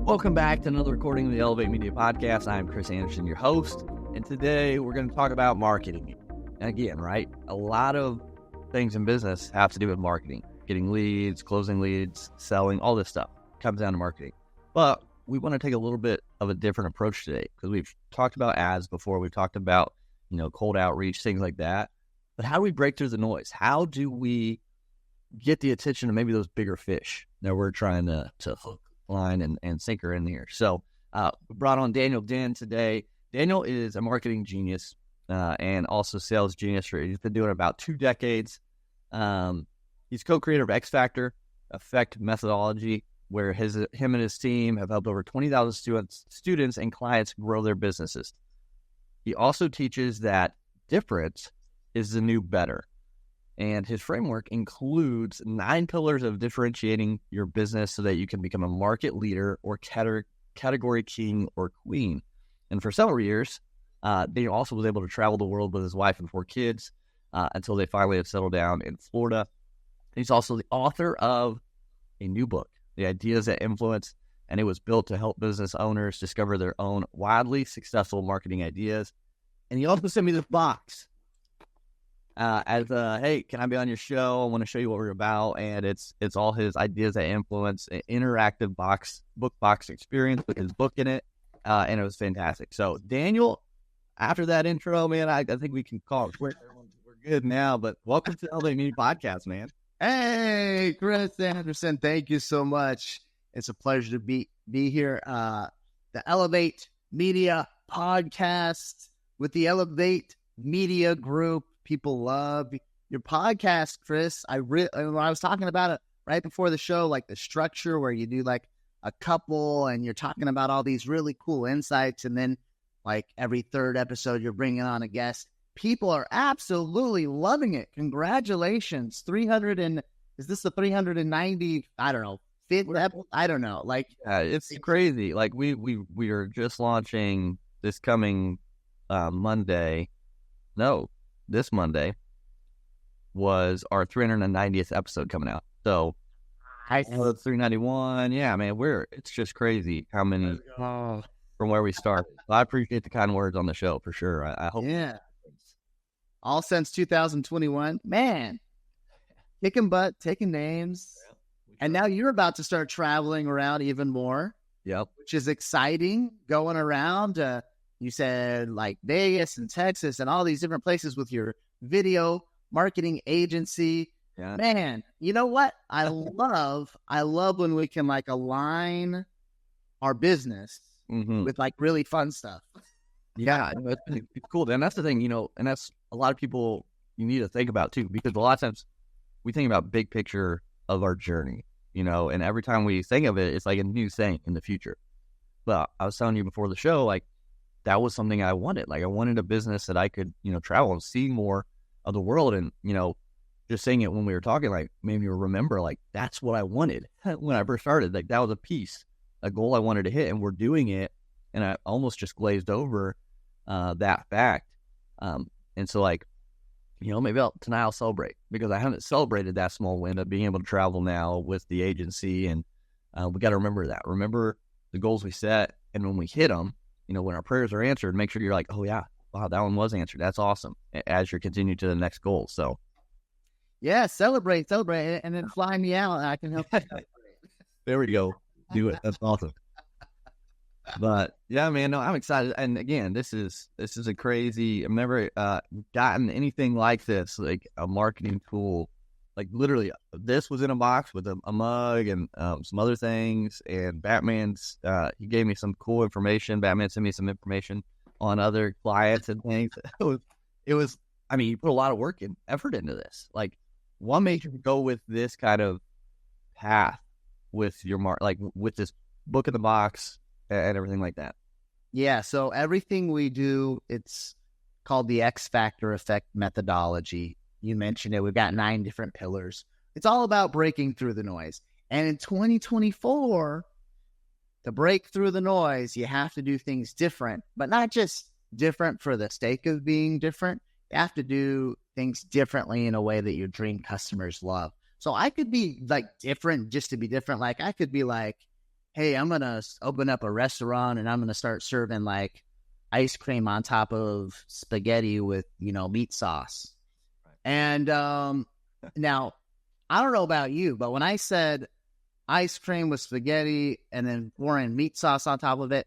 Welcome back to another recording of the Elevate Media Podcast. I'm Chris Anderson, your host, and today we're going to talk about marketing. And again, right, a lot of things in business have to do with marketing, getting leads, closing leads, selling, all this stuff comes down to marketing. But we want to take a little bit of a different approach today because we've talked about ads before. We've talked about, cold outreach, things like that. But how do we break through the noise? How do we get the attention of maybe those bigger fish that we're trying to hook, line, and sinker in here? So we brought on Daniel Den today. Daniel is a marketing genius and also sales genius. He's been doing it about 2 decades. He's co-creator of X Factor Effect methodology, where him and his team have helped over 20,000 students and clients grow their businesses. He also teaches that different is the new better. And his framework includes 9 pillars of differentiating your business so that you can become a market leader or category king or queen. And for several years, Daniel also was able to travel the world with his wife and 4 kids until they finally have settled down in Florida. He's also the author of a new book, The Ideas That Influence, and it was built to help business owners discover their own wildly successful marketing ideas. And he also sent me this box hey, can I be on your show? I want to show you what we're about. And it's all his Ideas That Influence, an interactive book box experience with his book in it. And it was fantastic. So Daniel, after that intro, man, I think we can call it quits. We're good now, but welcome to the Elevate Media Podcast, man. Hey, Chris Anderson, thank you so much. It's a pleasure to be here. The Elevate Media Podcast with the Elevate Media Group. People love your podcast, Chris. When I was talking about it right before the show, like the structure where you do like a couple and you're talking about all these really cool insights, and then like every 3rd episode you're bringing on a guest. People are absolutely loving it. Congratulations. Is this the 390? I don't know. 5th episode? I don't know. Like, it's crazy. Like we are just launching this coming Monday. No, this Monday was our 390th episode coming out. So it's 391. Yeah, man, it's just crazy how many from where we started. I appreciate the kind words on the show for sure. I hope. Yeah. All since 2021, man, kicking butt, taking names. Yeah, and now you're about to start traveling around even more. Yep. Which is exciting, going around. You said like Vegas and Texas and all these different places with your video marketing agency. Yeah. Man, you know what? I love when we can like align our business with like really fun stuff. Yeah, it's cool. And that's the thing, and that's a lot of people you need to think about too, because a lot of times we think about big picture of our journey, and every time we think of it, it's like a new thing in the future. But I was telling you before the show, like that was something I wanted. Like I wanted a business that I could, travel and see more of the world. And, just saying it when we were talking, like made me remember, like that's what I wanted when I first started. Like that was a goal I wanted to hit, and we're doing it. And I almost glazed over that fact. And so like, maybe tonight I'll celebrate, because I haven't celebrated that small win of being able to travel now with the agency. And we got to remember the goals we set. And when we hit them, when our prayers are answered, make sure you're like, oh yeah, wow, that one was answered. That's awesome. As you're continuing to the next goal. So yeah, celebrate, and then fly me out. And I can help you celebrate. There we go. Do it. That's awesome. But yeah, man, no, I'm excited. And again, this is a crazy, I've never gotten anything like this, like a marketing tool. Like literally this was in a box with a mug and some other things, and Batman's he gave me some cool information. Batman sent me some information on other clients and things. It was I mean, you put a lot of work and effort into this. Like what made you go with this kind of path with your like with this book in the box and everything like that? Yeah, so everything we do, it's called the X Factor Effect methodology. You mentioned it. We've got 9 different pillars. It's all about breaking through the noise. And in 2024, to break through the noise, you have to do things different, but not just different for the sake of being different. You have to do things differently in a way that your dream customers love. So I could be like different just to be different. Like I could be like, hey, I'm going to open up a restaurant and I'm going to start serving like ice cream on top of spaghetti with, meat sauce. Right. And now, I don't know about you, but when I said ice cream with spaghetti and then pouring meat sauce on top of it,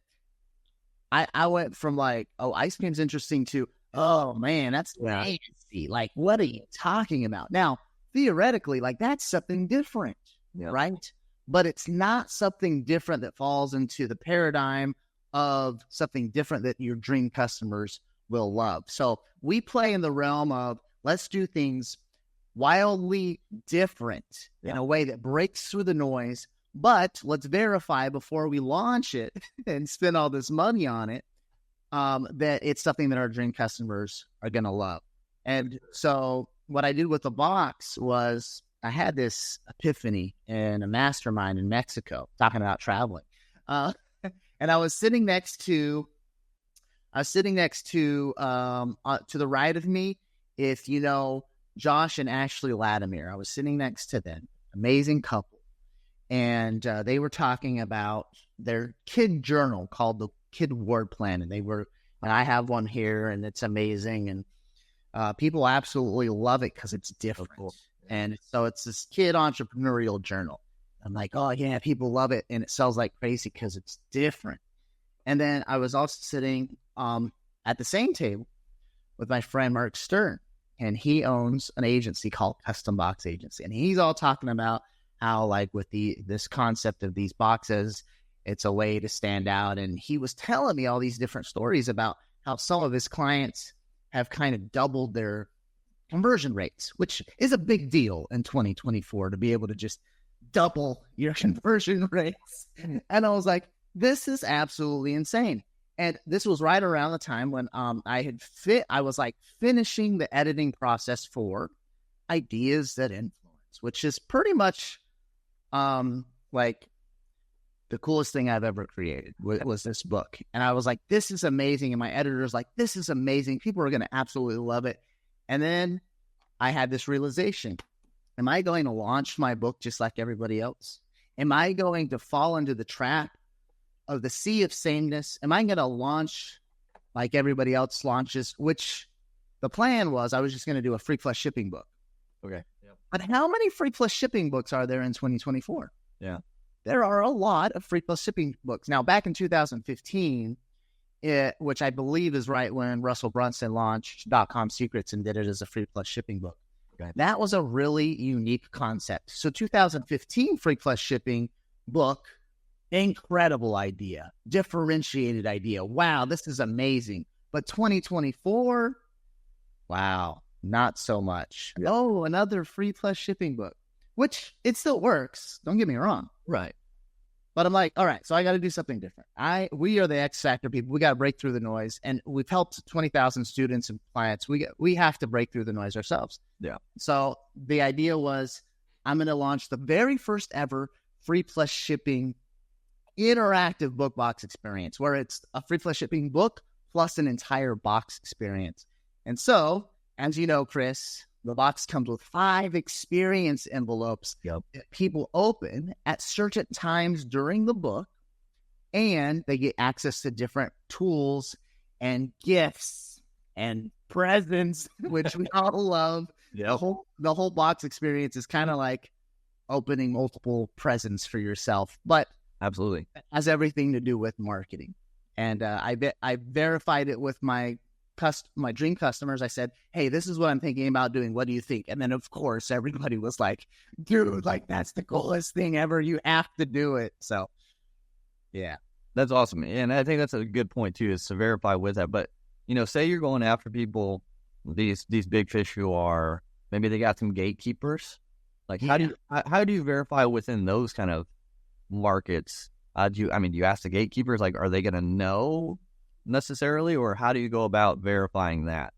I went from like, oh, ice cream's interesting to, oh man, that's nasty. Like, what are you talking about? Now, theoretically, like that's something different, right? But it's not something different that falls into the paradigm of something different that your dream customers will love. So we play in the realm of let's do things wildly different in a way that breaks through the noise, but let's verify before we launch it and spend all this money on it, that it's something that our dream customers are going to love. And so what I did with the box was I had this epiphany in a mastermind in Mexico talking about traveling. And I was sitting next to to the right of me, if you know Josh and Ashley Latimer. I was sitting next to them, amazing couple. And they were talking about their kid journal called the Kid Word Plan. And I have one here and it's amazing. And people absolutely love it because it's different. Cool. And so it's this kid entrepreneurial journal. I'm like, oh yeah, people love it. And it sells like crazy because it's different. And then I was also sitting at the same table with my friend Mark Stern. And he owns an agency called Custom Box Agency. And he's all talking about how like with this concept of these boxes, it's a way to stand out. And he was telling me all these different stories about how some of his clients have kind of doubled their conversion rates, which is a big deal in 2024 to be able to just double your conversion rates. And I was like, this is absolutely insane. And this was right around the time when I was like finishing the editing process for Ideas That Influence, which is pretty much like the coolest thing I've ever created was this book. And I was like, this is amazing. And my editor's like, this is amazing. People are going to absolutely love it. And then I had this realization. Am I going to launch my book just like everybody else? Am I going to fall into the trap of the sea of sameness? Am I going to launch like everybody else launches? Which the plan was I was just going to do a free plus shipping book. Okay. Yep. But how many free plus shipping books are there in 2024? Yeah. There are a lot of free plus shipping books. Now, back in 2015, which I believe is right when Russell Brunson launched .com Secrets and did it as a free plus shipping book. Okay. That was a really unique concept. So 2015 free plus shipping book, incredible idea, differentiated idea. Wow, this is amazing. But 2024, wow, not so much. Oh, another free plus shipping book, which it still works. Don't get me wrong. Right. But I'm like, all right, so I got to do something different. We are the X Factor people. We got to break through the noise. And we've helped 20,000 students and clients. We have to break through the noise ourselves. Yeah. So the idea was I'm going to launch the very first ever free plus shipping interactive book box experience, where it's a free plus shipping book plus an entire box experience. And so, as you know, Chris, the box comes with 5 experience envelopes that people open at certain times during the book, and they get access to different tools and gifts and presents, which we all love. Yep. The whole box experience is kind of like opening multiple presents for yourself, but absolutely has everything to do with marketing. And I verified it with my dream customers. I said, hey, this is what I'm thinking about doing. What do you think? And then, of course, everybody was like, dude, like, that's the coolest thing ever. You have to do it. So, yeah. That's awesome. And I think that's a good point, too, is to verify with that. But, say you're going after people, these big fish who are, maybe they got some gatekeepers. Like, how do you verify within those kind of markets? Do you ask the gatekeepers, like, are they going to know necessarily, or how do you go about verifying that?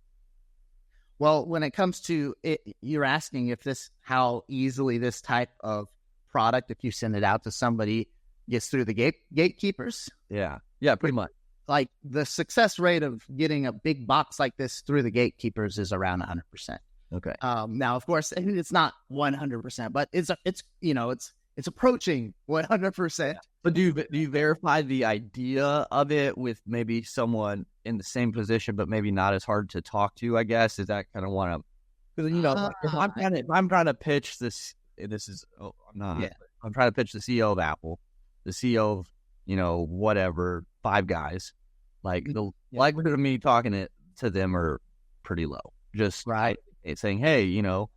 Well, when it comes to it, you're asking how easily this type of product, if you send it out to somebody, gets through the gatekeepers. Yeah, pretty much. Like the success rate of getting a big box like this through the gatekeepers is around 100%. Okay. Now, of course, it's not 100%, but it's It's approaching 100%. But do you verify the idea of it with maybe someone in the same position, but maybe not as hard to talk to? I guess is that kind of one of, because if I'm trying to pitch this, I'm not. Yeah. I'm trying to pitch the CEO of Apple, the CEO of whatever, Five Guys. Like the likelihood of me talking to them are pretty low. Just right. Saying, hey, do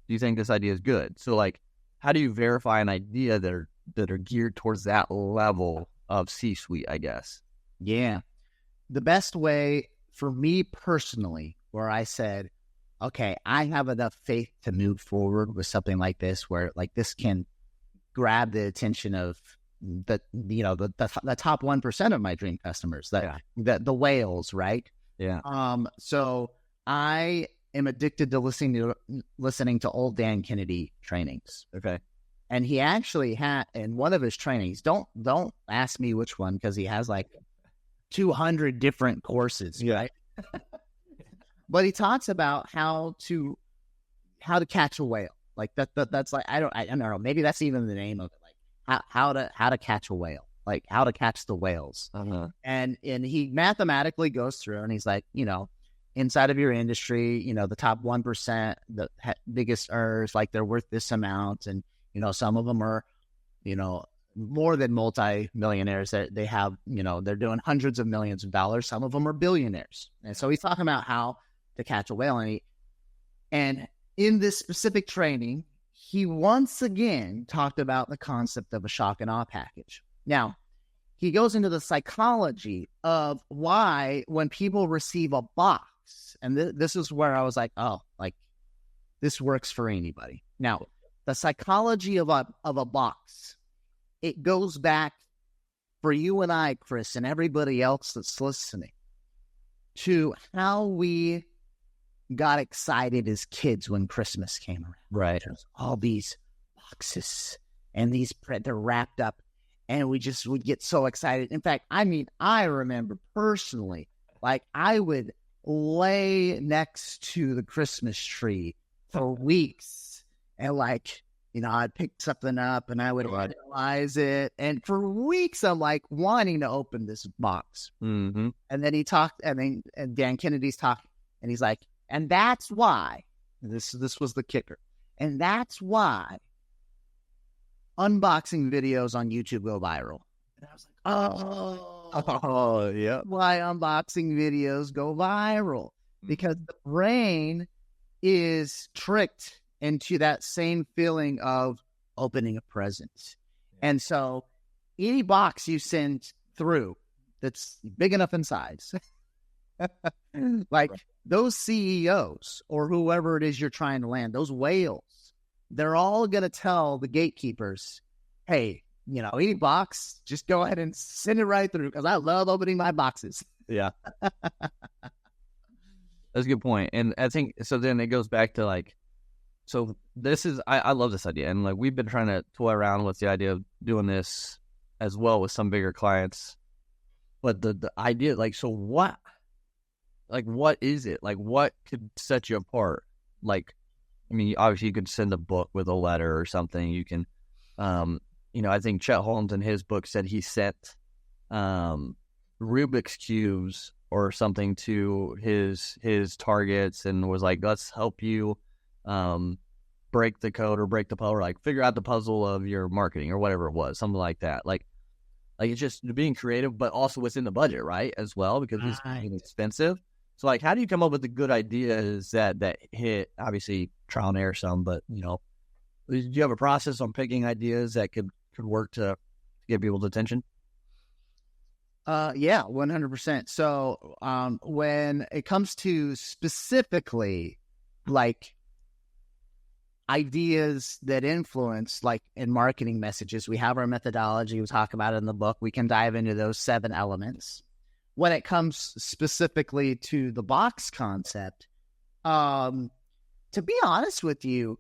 you think this idea is good? So like, how do you verify an idea that are geared towards that level of C-suite, I guess? Yeah. The best way for me personally, where I said, okay, I have enough faith to move forward with something like this, where like this can grab the attention of the top 1% of my dream customers, the whales, right? Yeah. So I am addicted to listening to old Dan Kennedy trainings. Okay. And he actually had in one of his trainings, don't ask me which one, because he has like 200 different courses, right? But he talks about how to catch a whale. Like that's like, I don't know, maybe that's even the name of it. Like how to catch a whale, like how to catch the whales. Uh-huh. And he mathematically goes through and he's like, inside of your industry, the top 1%, the biggest earners, like they're worth this amount. And, some of them are, more than multi-millionaires. They have, they're doing hundreds of millions of dollars. Some of them are billionaires. And so he's talking about how to catch a whale. And in this specific training, he once again talked about the concept of a shock and awe package. Now, he goes into the psychology of why when people receive a box, and this is where I was like, oh, like this works for anybody. Now, the psychology of a box, it goes back for you and I, Chris, and everybody else that's listening, to how we got excited as kids when Christmas came around. Right. There's all these boxes and they're wrapped up, and we would get so excited. In fact, I remember personally, like I would lay next to the Christmas tree for weeks, and like, I'd pick something up and I would analyze it. And for weeks, I'm like wanting to open this box. Mm-hmm. And then he talked, and Dan Kennedy's talking, and he's like, and that's why, this was the kicker, and that's why unboxing videos on YouTube go viral. And I was like, oh yeah, why unboxing videos go viral? Because the brain is tricked into that same feeling of opening a present. And so any box you send through that's big enough in size, like those CEOs or whoever it is you're trying to land, those whales, they're all going to tell the gatekeepers, hey, any box, just go ahead and send it right through, because I love opening my boxes. Yeah. That's a good point. And I think, so then it goes back to like, so this is, I love this idea. And like, we've been trying to toy around with the idea of doing this as well with some bigger clients. But the idea, like, so what is it? Like, what could set you apart? Like, I mean, obviously you could send a book with a letter or something. You can, I think Chet Holmes in his book said he sent Rubik's Cubes or something to his targets and was like, let's help you break the code or break the puzzle, or like figure out the puzzle of your marketing or whatever it was, something like that. Like it's just being creative, but also within the budget, right? As well, because it's expensive. So like, how do you come up with the good ideas that hit, obviously trial and error some, but do you have a process on picking ideas that could work to get people's attention? Yeah, 100%. So when it comes to specifically like ideas that influence, like in marketing messages, we have our methodology. We talk about it in the book. We can dive into those 7 elements. When it comes specifically to the box concept, to be honest with you,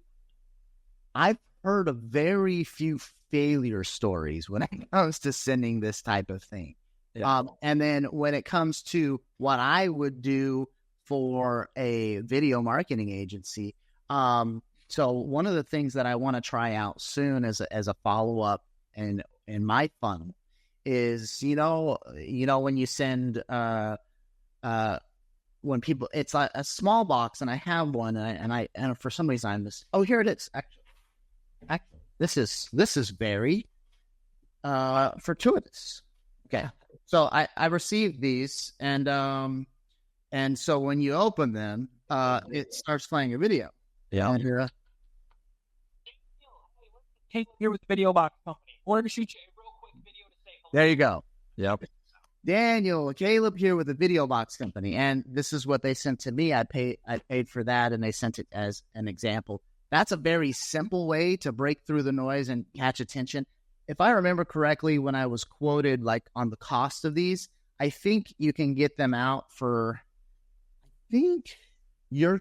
I've heard of very few failure stories when it comes to sending this type of thing. Yeah. And then when it comes to what I would do for a video marketing agency, So one of the things that I want to try out soon as a follow up and in my funnel is when you send when people, it's like a small box, and I have one, and for some reason I'm this. Oh, here it is. Actually, this is very fortuitous. Okay, so I received these, and so when you open them, it starts playing a video. Yeah. And here, here with the Video Box Company. Wanted to shoot you a real quick video to say hello. there you go. Yep. Daniel, Caleb here with the Video Box Company, and this is what they sent to me. I paid for that, and they sent it as an example. That's a very simple way to break through the noise and catch attention. If I remember correctly, when I was quoted like on the cost of these, I think you can get them out for, I think your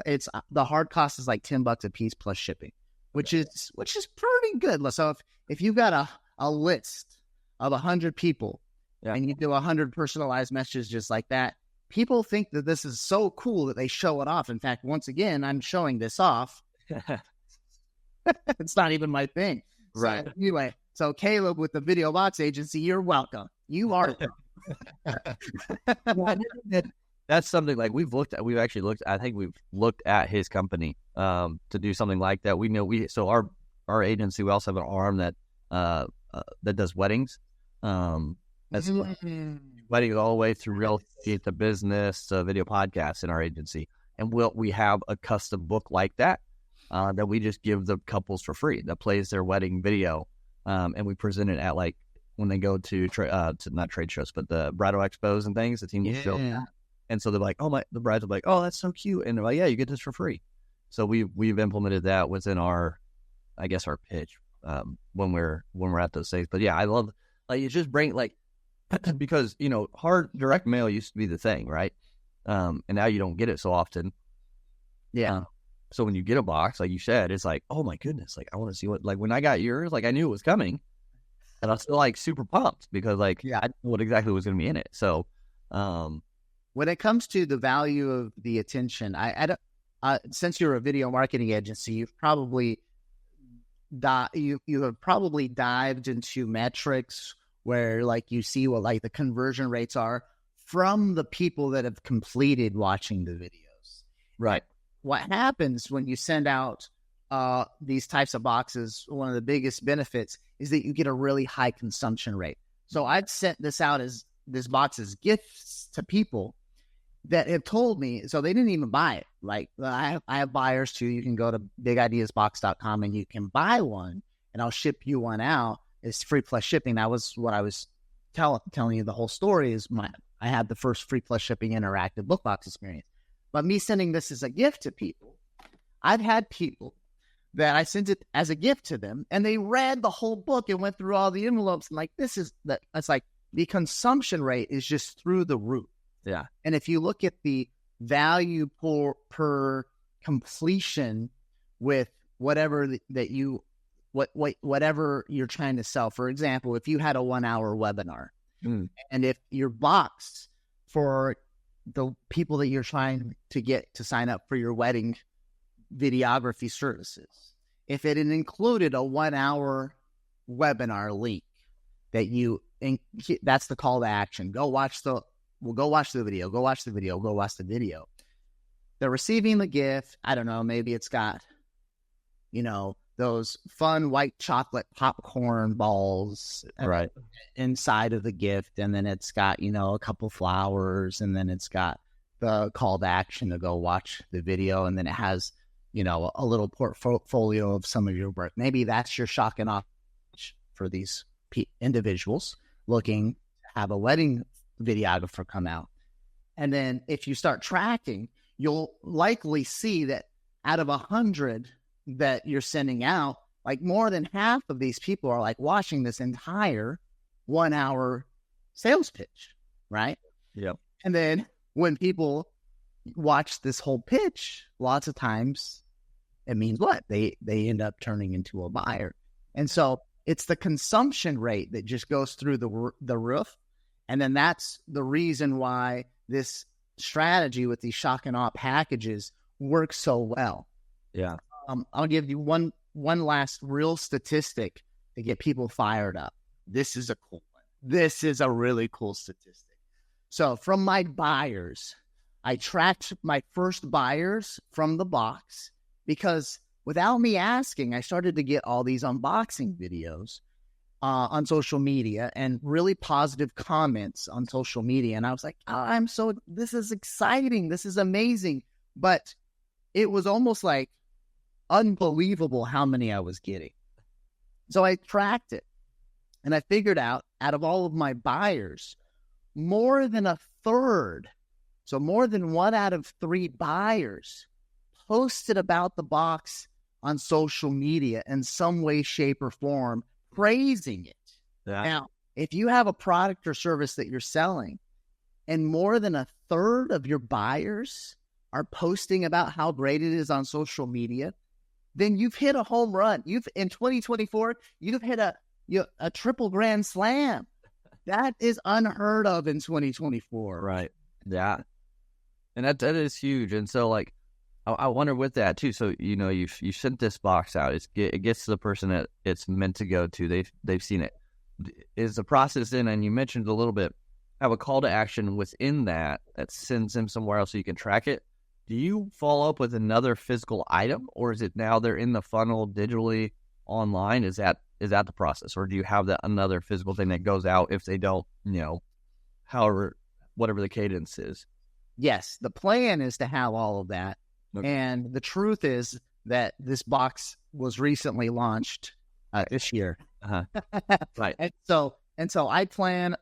it's the hard cost is like $10 a piece plus shipping, which is pretty good. So if you've got a list of 100 people, yeah, and you do 100 personalized messages just like that, people think that this is so cool that they show it off. In fact, once again, I'm showing this off. It's not even my thing. Right. So, anyway, so Caleb with the Video Box Agency, you're welcome. You are. That's something like we've actually looked, I think we've looked at his company to do something like that. We know so our agency, we also have an arm that does weddings. That's weddings all the way through real estate to business to video podcasts in our agency. And we have a custom book like that that we just give the couples for free that plays their wedding video. And we present it at like when they go to not trade shows, but the bridal expos and things, the team will show that. And so they're like, the brides are like, oh, that's so cute. And they're like, yeah, you get this for free. So we've implemented that within our pitch when we're at those things. But yeah, I love, like, you just bring, like, because, hard direct mail used to be the thing, right? And now you don't get it so often. Yeah. So when you get a box, like you said, it's like, oh my goodness, like I want to see what, like when I got yours, like I knew it was coming, and I was still like super pumped because like, I didn't know what exactly was going to be in it. So, when it comes to the value of the attention, I since you're a video marketing agency, you've probably you have probably dived into metrics where like you see what like the conversion rates are from the people that have completed watching the videos. Right. What happens when you send out these types of boxes, one of the biggest benefits is that you get a really high consumption rate. So I've sent this out as this box as gifts to people that have told me, so they didn't even buy it. Like I have buyers too. You can go to bigideasbox.com and you can buy one, and I'll ship you one out. It's free plus shipping. That was what I was telling you. The whole story is I had the first free plus shipping interactive book box experience. But me sending this as a gift to people, I've had people that I sent it as a gift to them, and they read the whole book and went through all the envelopes. And like, that's like the consumption rate is just through the roof. Yeah. And if you look at the value per completion with whatever whatever you're trying to sell, for example, if you had a 1 hour webinar, and if your box for the people that you're trying to get to sign up for your wedding videography services, if it had included a 1 hour webinar link that's the call to action. Go watch the video. They're receiving the gift. I don't know, maybe it's got, those fun white chocolate popcorn balls right inside of the gift. And then it's got, a couple flowers, and then it's got the call to action to go watch the video. And then it has, a little portfolio of some of your work. Maybe that's your shock and awe for these individuals looking to have a wedding videographer come out. And then if you start tracking, you'll likely see that out of 100 that you're sending out, like more than half of these people are like watching this entire 1 hour sales pitch, right? Yep. And then when people watch this whole pitch, lots of times it means what? They end up turning into a buyer. And so it's the consumption rate that just goes through the roof. And then that's the reason why this strategy with these shock and awe packages works so well. Yeah. I'll give you one last real statistic to get people fired up. This is a cool one. This is a really cool statistic. So from my buyers, I tracked my first buyers from the box because without me asking, I started to get all these unboxing videos on social media and really positive comments on social media. And I was like, oh, this is exciting. This is amazing. But it was almost like unbelievable how many I was getting. So I tracked it and I figured out of all of my buyers, more than a third, so more than 1 out of 3 buyers posted about the box on social media in some way, shape, or form, praising it. Yeah. Now, if you have a product or service that you're selling and more than a third of your buyers are posting about how great it is on social media, then you've hit a home run. In 2024, you've hit a triple grand slam. That is unheard of in 2024. Right. Yeah. And that is huge. And so, like, I wonder with that too. So, you sent this box out. It gets to the person that it's meant to go to. They've seen it. Is the process in? And you mentioned a little bit. Have a call to action within that sends them somewhere else so you can track it. Do you follow up with another physical item, or is it now they're in the funnel digitally online? Is that the process, or do you have that another physical thing that goes out if they don't, whatever the cadence is? Yes, the plan is to have all of that. Okay. And the truth is that this box was recently launched this year. Uh-huh. Right. And so I plan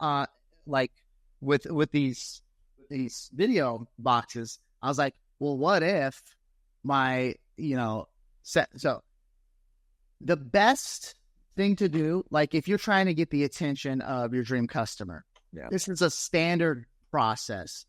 like with these video boxes, I was like, well, what if my, so the best thing to do, like if you're trying to get the attention of your dream customer, this is a standard process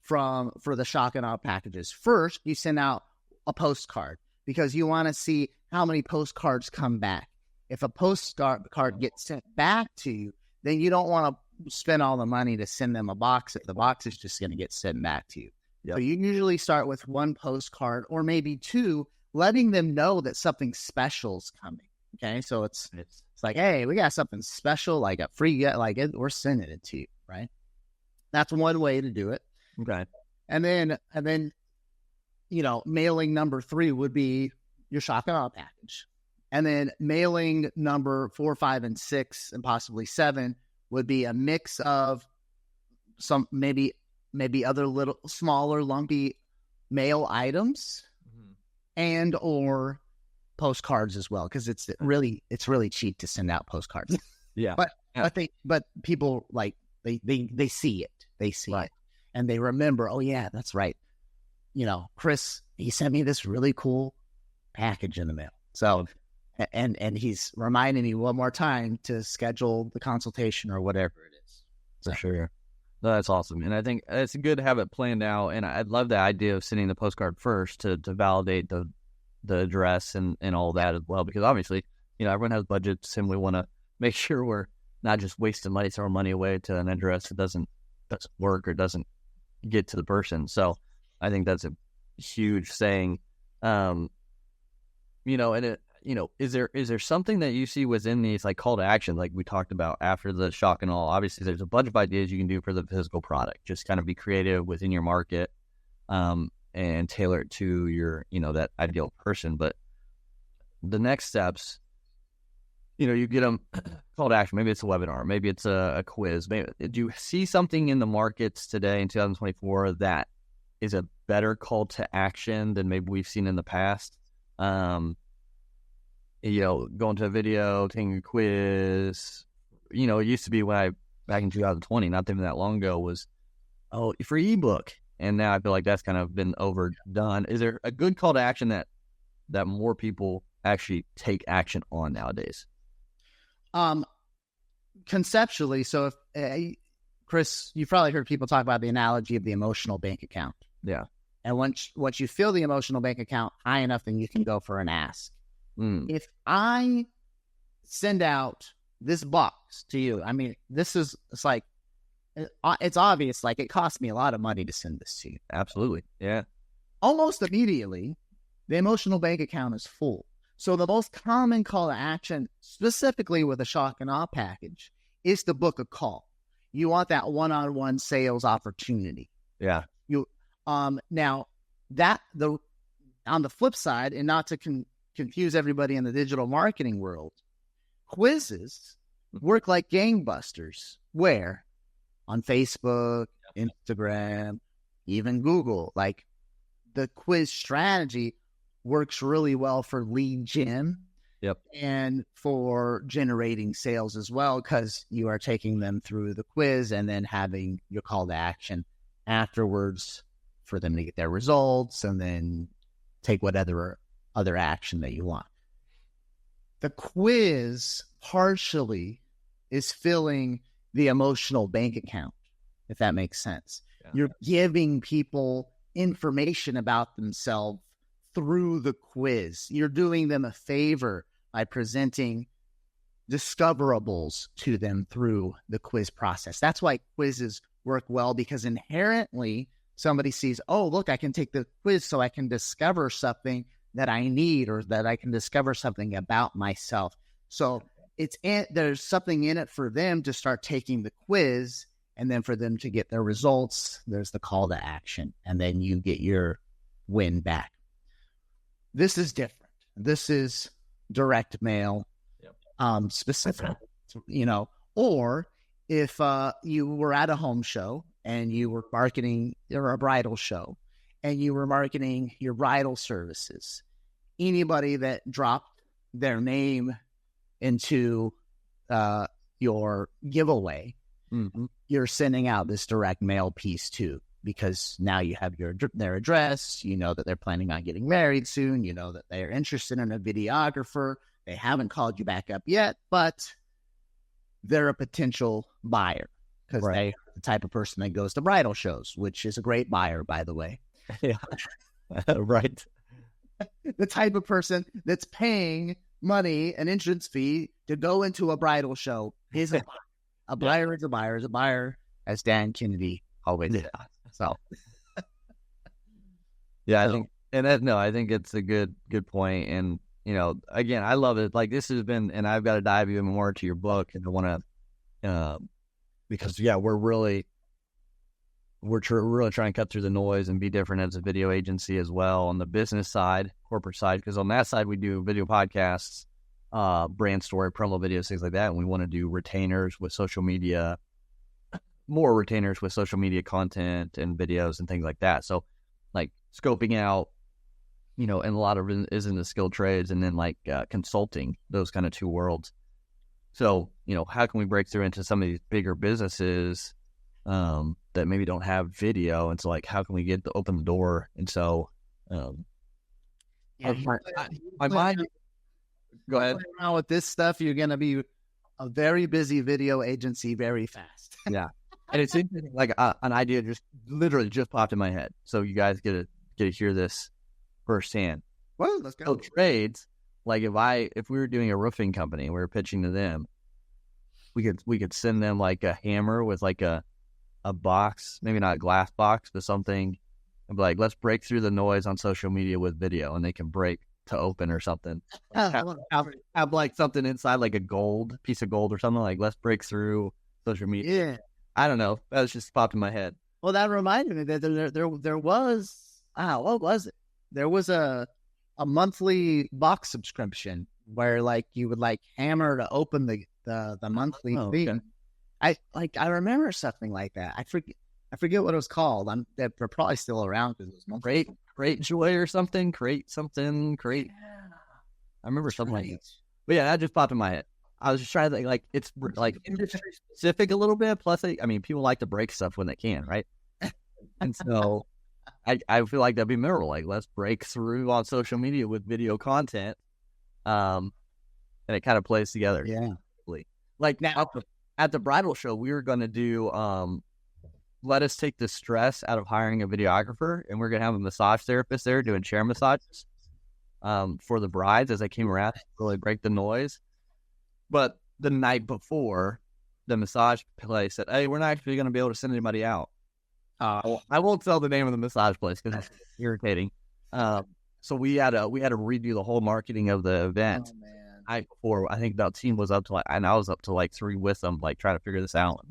for the shock and awe packages. First, you send out a postcard because you want to see how many postcards come back. If a postcard gets sent back to you, then you don't want to spend all the money to send them a box if the box is just going to get sent back to you. Yep. So you usually start with 1 postcard or maybe 2, letting them know that something special is coming. Okay, so it's like, hey, we got something special, like a free, we're sending it to you, right? That's one way to do it. Okay, and then mailing number 3 would be your shock and awe package, and then mailing number 4, 5, and 6, and possibly 7 would be a mix of some maybe other little smaller lumpy mail items, and or postcards as well, because it's really cheap to send out postcards. Yeah, but people they see it, right. it, and they remember. Oh yeah, that's right. Chris, he sent me this really cool package in the mail. So, and he's reminding me one more time to schedule the consultation or whatever it is. For sure. No, that's awesome. And I think it's good to have it planned out. And I'd love the idea of sending the postcard first to validate the address and all that as well, because obviously, everyone has budgets and we want to make sure we're not just wasting money, throwing money away to an address that doesn't work or doesn't get to the person. So I think that's a huge thing. And is there something that you see within these like call to action, like we talked about after the shock and awe? Obviously, there's a bunch of ideas you can do for the physical product. Just kind of be creative within your market, and tailor it to your, that ideal person. But the next steps, you get them call to action. Maybe it's a webinar, maybe it's a quiz. Maybe do you see something in the markets today in 2024 that is a better call to action than maybe we've seen in the past? Going to a video, taking a quiz. It used to be back in 2020, not even that long ago, was, for ebook. And now I feel like that's kind of been overdone. Is there a good call to action that more people actually take action on nowadays? Conceptually, so if Chris, you've probably heard people talk about the analogy of the emotional bank account. Yeah. And once you fill the emotional bank account high enough, then you can go for an ask. If I send out this box to you, I mean, it's obvious, like it costs me a lot of money to send this to you. Absolutely. Yeah. Almost immediately, the emotional bank account is full. So the most common call to action, specifically with a shock and awe package, is to book a call. You want that one-on-one sales opportunity. Yeah. Now on the flip side, and not to confuse everybody in the digital marketing world, quizzes work like gangbusters. Where? On Facebook, Instagram, even Google. Like, the quiz strategy works really well for lead gen. Yep. And for generating sales as well, because you are taking them through the quiz and then having your call to action afterwards for them to get their results and then take whatever other action that you want. The quiz partially is filling the emotional bank account, if that makes sense. Yeah. You're giving people information about themselves through the quiz. You're doing them a favor by presenting discoverables to them through the quiz process. That's why quizzes work well, because inherently somebody sees, oh, look, I can take the quiz so I can discover something that I need, or that I can discover something about myself. So there's something in it for them to start taking the quiz, and then for them to get their results, there's the call to action, and then you get your win back. This is different. This is direct mail, specific, or if you were at a home show and you were marketing, or a bridal show, and you were marketing your bridal services, anybody that dropped their name into your giveaway, you're sending out this direct mail piece too, because now you have their address, you know that they're planning on getting married soon, you know that they're interested in a videographer. They haven't called you back up yet, but they're a potential buyer, because they're the type of person that goes to bridal shows, which is a great buyer, by the way. Yeah. Right. The type of person that's paying money, an entrance fee, to go into a bridal show is a buyer. A buyer is a buyer is a buyer, as Dan Kennedy always said. So, yeah, I think it's a good point. And, again, I love it. Like, this has been, and I've got to dive even more into your book, and I want to, because we're really trying to cut through the noise and be different as a video agency as well on the business side, corporate side, because on that side we do video podcasts, brand story, promo videos, things like that, and we want to do retainers with social media, more retainers with social media content and videos and things like that. So, like, scoping out, and a lot of it is in the skilled trades, and then like consulting, those kind of two worlds. So, how can we break through into some of these bigger businesses that maybe don't have video? And so, like, how can we open the door? And so, my mind. Go ahead. Now with this stuff, you're going to be a very busy video agency very fast. Yeah, and it's interesting. Like, an idea literally just popped in my head. So you guys get to hear this firsthand. Well, let's go. So trades, like, if we were doing a roofing company, we were pitching to them, we could send them like a hammer with like a box, maybe not a glass box, but something, and be like, let's break through the noise on social media with video, and they can break to open or something. Have like something inside, like a piece of gold or something, like, let's break through social media. Yeah. I don't know. That was just popped in my head. Well, that reminded me that there was, what was it? There was a monthly box subscription where, like, you would like hammer to open the monthly fee. Okay. I remember something like that. I forget what it was called. They're probably still around, because it was monthly. Create joy or something. Create. Yeah. I remember something like that. But yeah, that just popped in my head. I was just trying to think, like, it's like industry specific a little bit. Plus, people like to break stuff when they can, right? And so I feel like that'd be memorable. Like, let's break through on social media with video content. And it kind of plays together. Yeah. Like, now at the bridal show, we were going to do, let us take the stress out of hiring a videographer, and we're going to have a massage therapist there doing chair massages for the brides as they came around to really break the noise. But the night before, the massage place said, hey, we're not actually going to be able to send anybody out. I won't tell the name of the massage place because it's irritating. So we had to redo the whole marketing of the event. Oh man. Night before. I think the team was up to and I was up to 3 with them, trying to figure this out.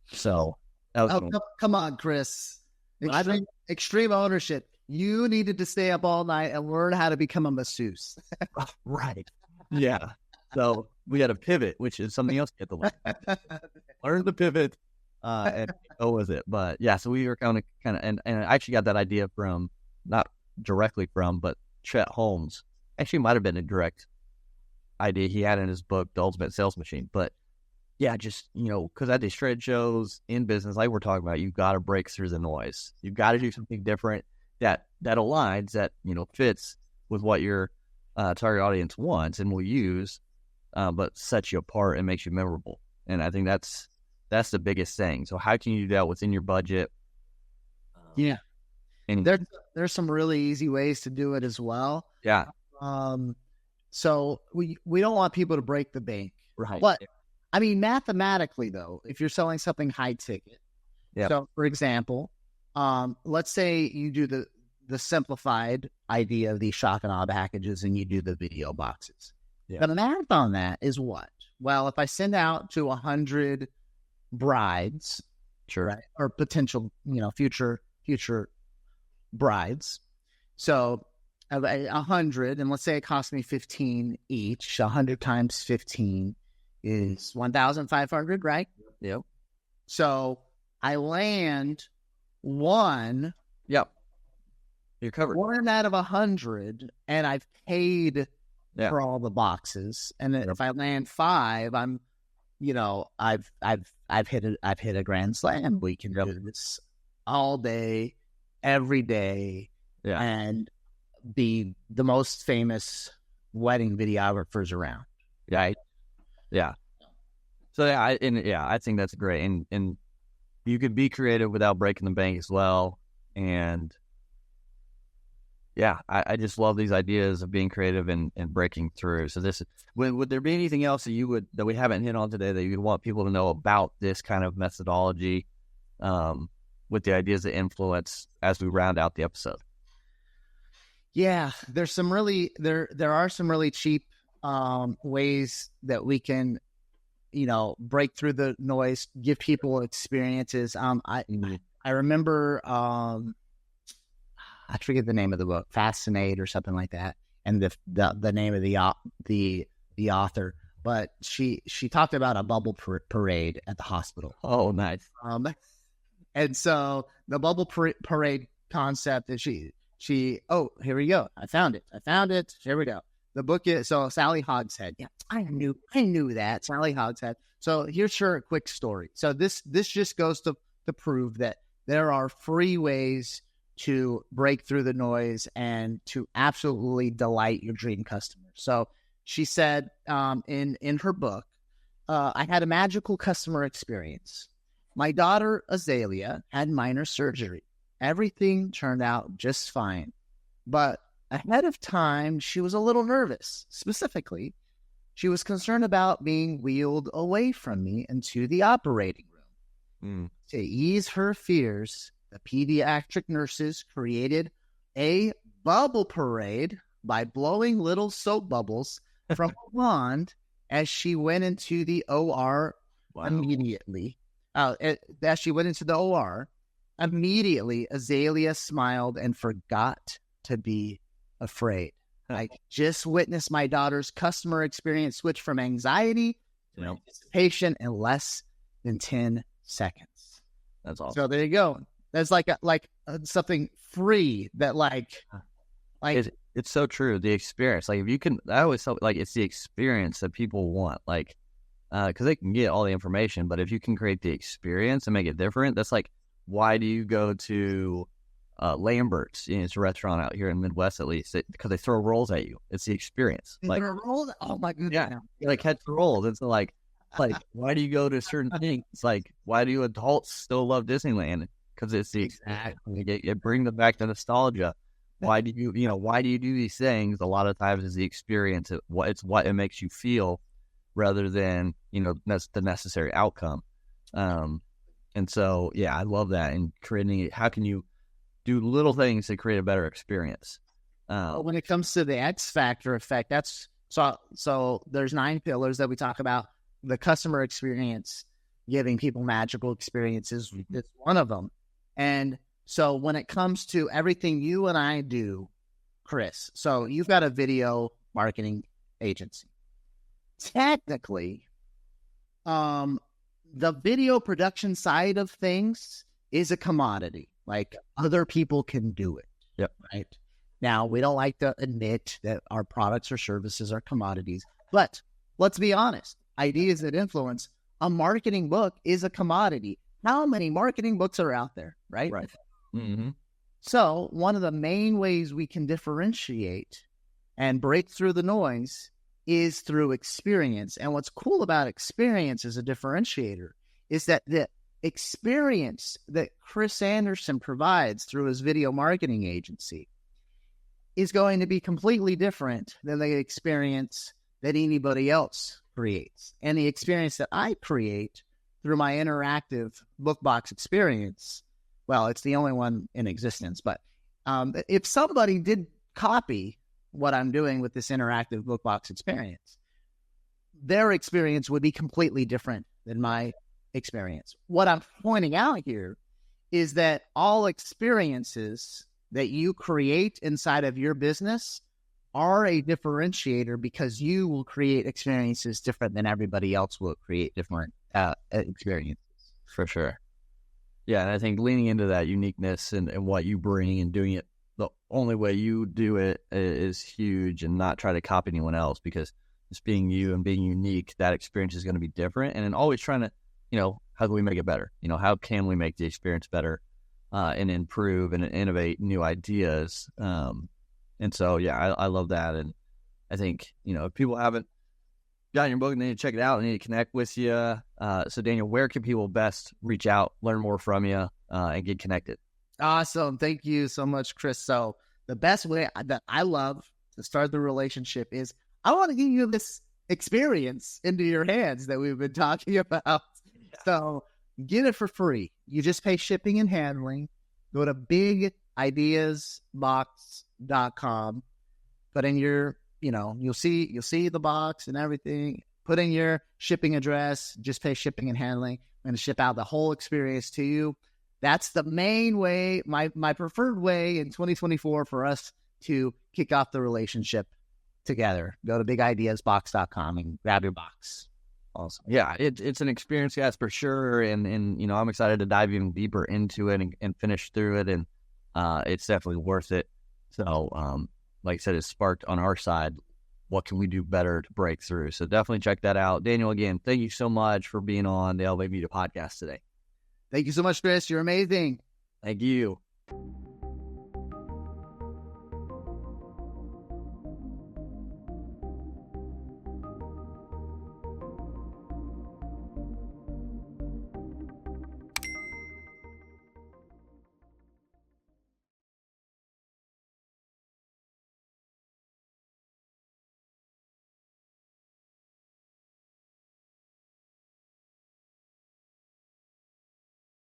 So that was Come on, Chris. Extreme ownership. You needed to stay up all night and learn how to become a masseuse. right. Yeah. So we had a pivot, which is something else you have to learn. Learn the pivot and go with it. But yeah, so we were kind of and I actually got that idea from, not directly from, but Chet Holmes. Actually might have been a direct idea he had in his book, The Ultimate Sales Machine. But yeah, just, because at these trade shows in business, like we're talking about, you've got to break through the noise. You've got to do something different that aligns, that, fits with what your target audience wants and will use, but sets you apart and makes you memorable. And I think that's the biggest thing. So how can you do that within your budget? Yeah. And there's some really easy ways to do it as well. Yeah. So we don't want people to break the bank. Right. But I mean, mathematically though, if you're selling something high ticket, so for example, let's say you do the simplified idea of these shock and awe packages and you do the video boxes. Yeah. The math on that is what? Well, if I send out to 100 brides, Sure. right, or potential, future brides. So 100, and let's say it costs me 15 each. 100 times 15 is 1,500, right? Yep. So I land one. Yep. You're covered. One out of 100, and I've paid for all the boxes. And if I land 5, I'm, I've hit a grand slam. We can do this all day, every day, and be the most famous wedding videographers around. Right. Yeah. So I think that's great. And you could be creative without breaking the bank as well. And yeah, I just love these ideas of being creative and breaking through. So would there be anything else that we haven't hit on today that you'd want people to know about this kind of methodology, with the ideas that influence as we round out the episode? Yeah, there are some really cheap ways that we can, break through the noise, give people experiences. I remember, I forget the name of the book, Fascinate or something like that, and the name of the author, but she talked about a bubble parade at the hospital. Oh, nice. And so the bubble parade concept is here we go. I found it. Here we go. The book is, so Sally Hogshead. Yeah, I knew that. Sally Hogshead. So here's her quick story. So this just goes to prove that there are free ways to break through the noise and to absolutely delight your dream customer. So she said in her book, I had a magical customer experience. My daughter Azalea had minor surgery. Everything turned out just fine. But ahead of time, she was a little nervous. Specifically, she was concerned about being wheeled away from me into the operating room. To ease her fears, the pediatric nurses created a bubble parade by blowing little soap bubbles from a wand as she went into the OR immediately. As she went into the OR, immediately Azalea smiled and forgot to be afraid. I just witnessed my daughter's customer experience switch from anxiety to anticipation in less than 10 seconds. That's awesome. So there you go. That's like something free that it's so true. The experience, if you can, I always felt like it's the experience that people want, because they can get all the information, but if you can create the experience and make it different, that's why do you go to Lambert's? It's a restaurant out here in the Midwest, at least, because they throw rolls at you. It's the experience. Rolls? Oh my goodness! Yeah, catch the rolls. It's why do you go to certain things? Why do adults still love Disneyland? Because it's the it brings them back to nostalgia. Why do you do these things? A lot of times is the experience. It's what it makes you feel, rather than that's the necessary outcome. And so I love that. And creating, how can you do little things to create a better experience? When it comes to the X factor effect, that's so there's 9 pillars that we talk about. The customer experience, giving people magical experiences, is one of them. And so when it comes to everything you and I do, Chris, so you've got a video marketing agency. Technically, the video production side of things is a commodity. Like, other people can do it. Yep. Right. Now, we don't like to admit that our products or services are commodities, but let's be honest. Ideas that influence, a marketing book is a commodity. How many marketing books are out there, right? Right. Mm-hmm. So one of the main ways we can differentiate and break through the noise is through experience. And what's cool about experience as a differentiator is that the experience that Chris Anderson provides through his video marketing agency is going to be completely different than the experience that anybody else creates. And the experience that I create through my interactive bookbox experience, well, it's the only one in existence. But if somebody did copy what I'm doing with this interactive bookbox experience, their experience would be completely different than my experience. What I'm pointing out here is that all experiences that you create inside of your business are a differentiator, because you will create experiences different than everybody else will create different experiences. For sure. Yeah, and I think leaning into that uniqueness and what you bring and doing it the only way you do it is huge, and not try to copy anyone else, because just being you and being unique, that experience is going to be different. And then always trying to, how can we make it better? How can we make the experience better and improve and innovate new ideas? And so, yeah, I love that. And I think, if people haven't gotten your book, they need to check it out. They need to connect with you. So, Daniel, where can people best reach out, learn more from you, and get connected? Awesome. Thank you so much, Chris. So the best way that I love to start the relationship is I want to give you this experience into your hands that we've been talking about. Yeah. So get it for free. You just pay shipping and handling. Go to bigideasbox.com. Put in your, you'll see the box and everything. Put in your shipping address. Just pay shipping and handling. I'm going to ship out the whole experience to you. That's the main way, my preferred way in 2024 for us to kick off the relationship together. Go to bigideasbox.com and grab your box. Awesome. Yeah, it's an experience, guys, for sure. And I'm excited to dive even deeper into it and finish through it. And it's definitely worth it. So, like I said, it's sparked on our side. What can we do better to break through? So definitely check that out. Daniel, again, thank you so much for being on the Elevate Media podcast today. Thank you so much, Chris. You're amazing. Thank you.